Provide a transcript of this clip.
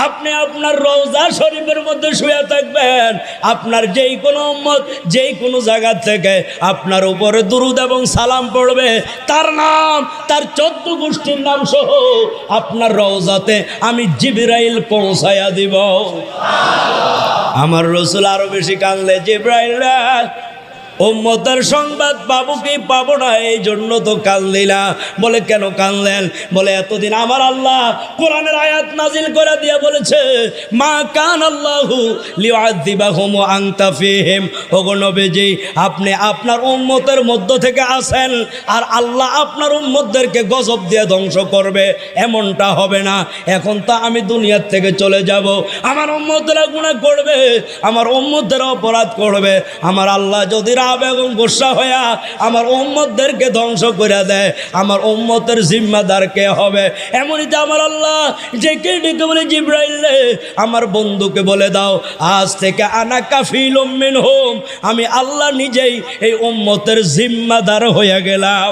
আপনি আপনার রওজা শরীফের মধ্যে শুয়ে থাকবেন, আপনার যেই কোনো উম্মত যেই কোনো জায়গা থেকে আপনার উপরে দুরূদ এবং সালাম পড়বে, তার নাম, তার 14 গোষ্ঠীর নাম সহ আপনার রওজাতে আমি জিবরাইল পৌঁছায়া দিব। আমার রাসূল আরো বেশি কাঁদলে, জিবরাইল উম্মতের সংবাদ পাবো কি পাবো না, এই জন্য তো কাঁদলিনা। বলে কেন কাঁদলেন? বলে এতদিন আমার আল্লাহ কোরআনের আয়াত নাজিল করে দিয়ে বলেছে, মা কান আল্লাহু লিউআযিবাহুম ওয়া আনতা ফীহিম। ওগো নবীজি, আপনি আপনার উম্মতের মধ্য থেকে আসেন আর আল্লাহ আপনার উম্মতদেরকে গজব দিয়ে ধ্বংস করবে, এমনটা হবে না। এখন তো আমি দুনিয়ার থেকে চলে যাব, আমার উম্মতরা গুনাহ করবে, আমার উম্মতরা অপরাধ করবে, আমার আল্লাহ যদি এবং গোসা হইয়া আমার উম্মতদেরকে ধ্বংস করে দেয়, আমার উম্মতের জিম্মাদার কে হবে? এমনই তো আমার আল্লাহ ডেকে ডেকে বলে, জিবরাইল আমার বন্ধুকে বলে দাও, আজ থেকে আনা কাফিলুম মিনহুম, আমি আল্লাহ নিজেই এই উম্মতের জিম্মাদার হয়ে গেলাম।